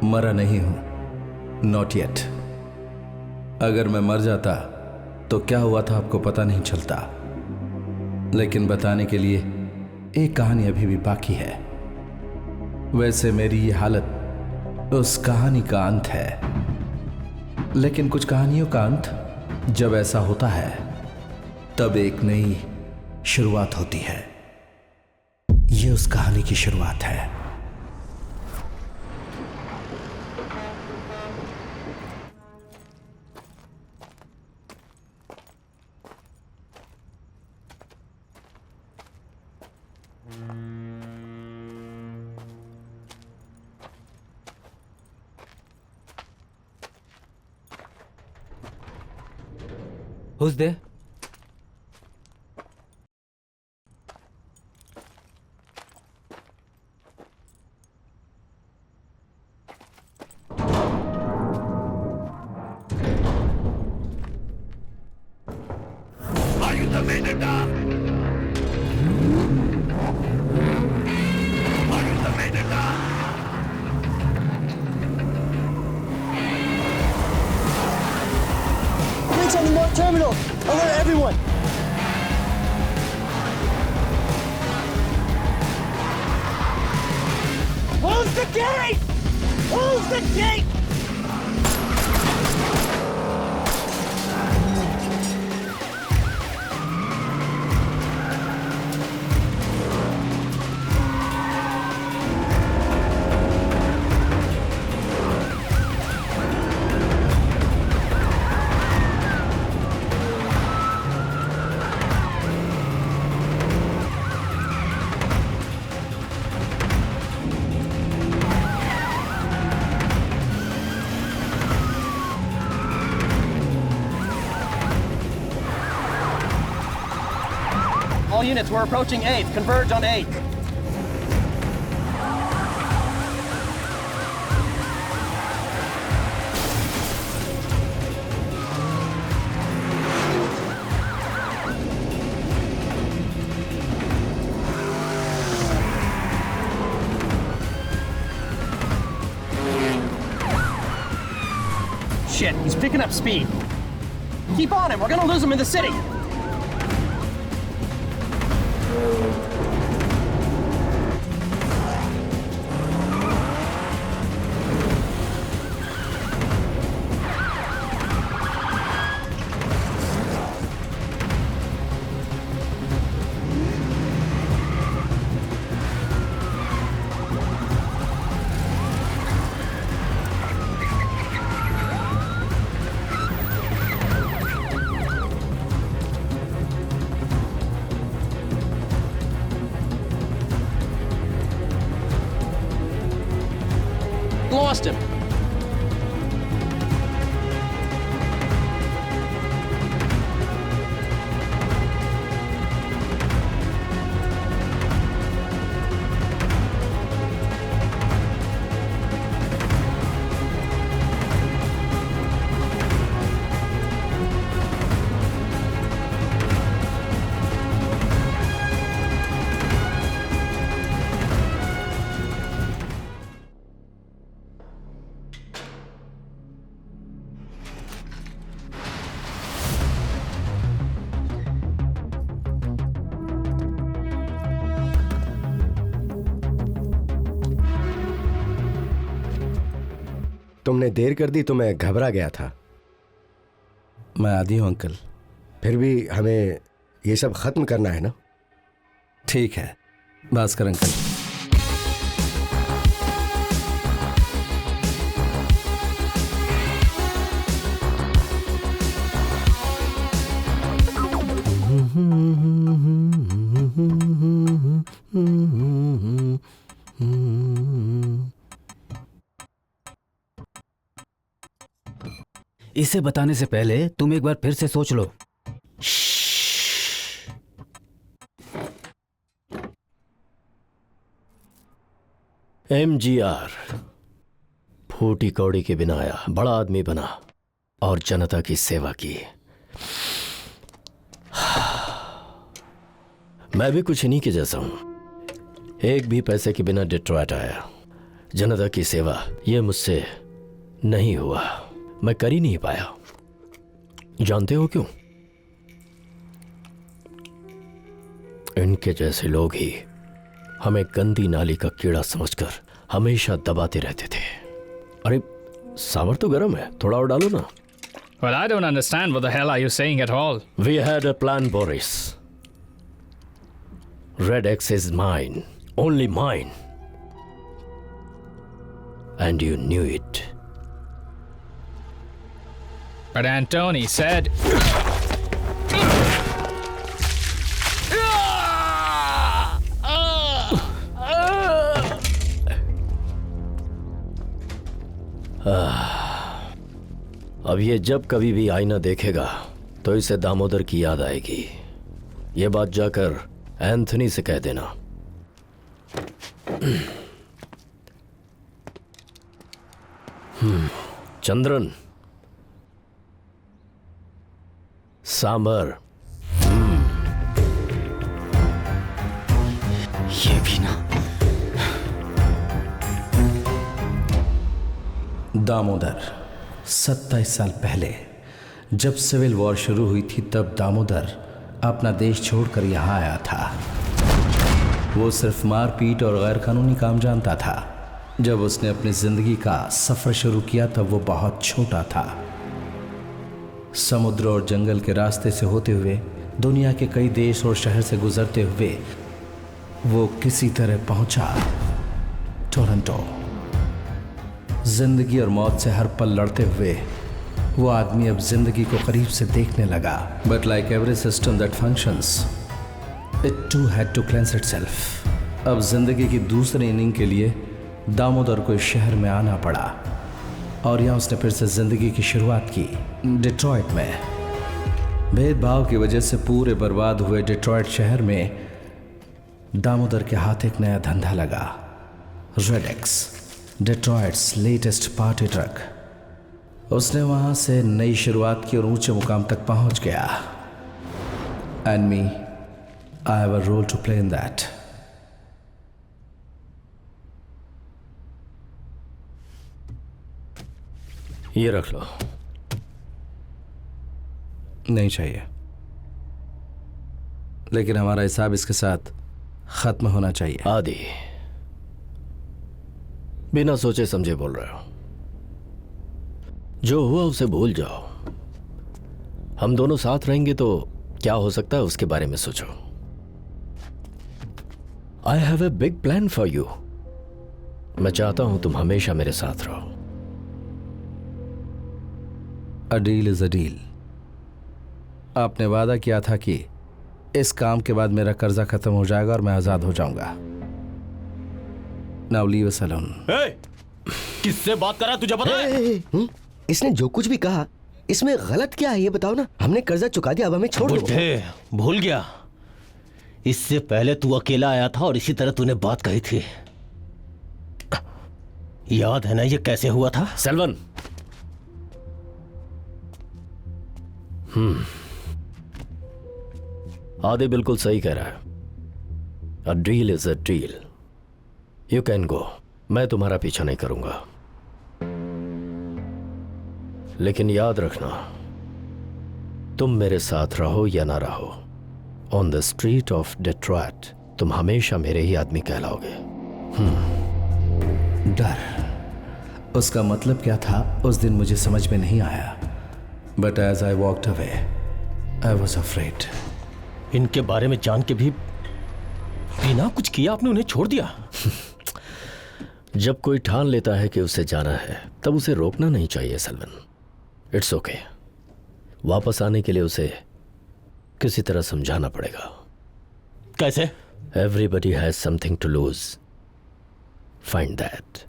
मरा नहीं हूं, नॉट येट। अगर मैं मर जाता तो क्या हुआ था आपको पता नहीं चलता, लेकिन बताने के लिए एक कहानी अभी भी बाकी है। वैसे मेरी ये हालत उस कहानी का अंत है, लेकिन कुछ कहानियों का अंत जब ऐसा होता है तब एक नई शुरुआत होती है। ये उस कहानी की शुरुआत है। Who's there? Are you the Vendetta? Are you the Vendetta? Reach on the North Terminal! Alert everyone! Close the gate! Close the gate! All units, we're approaching 8th. Converge on 8th. Shit, he's picking up speed. Keep on him, we're gonna lose him in the city. Lost him. तुमने देर कर दी तो मैं घबरा गया था। मैं आदी हूं अंकल। फिर भी हमें ये सब खत्म करना है ना? ठीक है, भास्कर अंकल। इसे बताने से पहले तुम एक बार फिर से सोच लो। MGR फूटी कौड़ी के बिना आया, बड़ा आदमी बना और जनता की सेवा की। मैं भी कुछ इन्हीं के जैसा हूं। एक भी पैसे के बिना डिट्रॉयट आया, जनता की सेवा ये मुझसे नहीं हुआ, मैं कर ही नहीं पाया। जानते हो क्यों? इनके जैसे लोग ही हमें गंदी नाली का कीड़ा समझकर हमेशा दबाते रहते थे। अरे सांभर तो गर्म है, थोड़ा और डालो ना। Well, I don't understand what the hell are you saying at all. We had a plan, Boris. Red X is mine, only mine. And you knew it. But Antony said. अब ये जब कभी भी आईना देखेगा तो इसे दामोदर की याद आएगी। ये बात जाकर एंथनी से कह देना। चंद्रन, सांबर। ये भी ना। दामोदर 27 साल पहले जब सिविल वॉर शुरू हुई थी, तब दामोदर अपना देश छोड़कर यहाँ आया था। वो सिर्फ मारपीट और गैर कानूनी काम जानता था। जब उसने अपनी जिंदगी का सफर शुरू किया तब वो बहुत छोटा था। समुद्र और जंगल के रास्ते से होते हुए दुनिया के कई देश और शहर से गुजरते हुए वो किसी तरह पहुंचा टोरंटो। जिंदगी और मौत से हर पल लड़ते हुए वो आदमी अब जिंदगी को करीब से देखने लगा। But like every system that functions, it too had to cleanse itself. अब जिंदगी की दूसरी इनिंग के लिए दामोदर को इस शहर में आना पड़ा और यहाँ उसने फिर से जिंदगी की शुरुआत की, डिट्रॉइट में। भेदभाव की वजह से पूरे बर्बाद हुए डिट्रॉइट शहर में दामोदर के हाथ एक नया धंधा लगा, red x, Detroit's latest party truck. उसने वहां से नई शुरुआत की और ऊंचे मुकाम तक पहुंच गया। And me, I have a role to play in that. ये रख लो। नहीं चाहिए, लेकिन हमारा हिसाब इसके साथ खत्म होना चाहिए। आदि, बिना सोचे समझे बोल रहे हो। जो हुआ उसे भूल जाओ। हम दोनों साथ रहेंगे तो क्या हो सकता है उसके बारे में सोचो। I have a big plan for you. मैं चाहता हूं तुम हमेशा मेरे साथ रहो। A deal is a deal. आपने वादा किया था कि इस काम के बाद मेरा कर्जा खत्म हो जाएगा और मैं आजाद हो जाऊंगा। Now leave us alone. किससे बात कर रहा है तुझे पता है? इसने जो कुछ भी कहा इसमें गलत क्या है ये बताओ ना। हमने कर्जा चुका दिया, अब हमें छोड़ दो। बुढ़े, भूल गया। इससे पहले तू अकेला आया था और इसी तरह तूने बात कही थी। याद है ना ये कैसे हुआ था? सेल्वन, आदि बिल्कुल सही कह रहा है। A deal is a deal. You can go. मैं तुम्हारा पीछा नहीं करूंगा, लेकिन याद रखना, तुम मेरे साथ रहो या ना रहो, on the street of Detroit तुम हमेशा मेरे ही आदमी कहलाओगे। डर, उसका मतलब क्या था उस दिन मुझे समझ में नहीं आया। But as I walked away I was afraid. इनके बारे में जान के भी बिना कुछ किया आपने उन्हें छोड़ दिया। जब कोई ठान लेता है कि उसे जाना है तब उसे रोकना नहीं चाहिए सलमान। It's okay. वापस आने के लिए उसे किसी तरह समझाना पड़ेगा। कैसे? Everybody has something to lose, find that.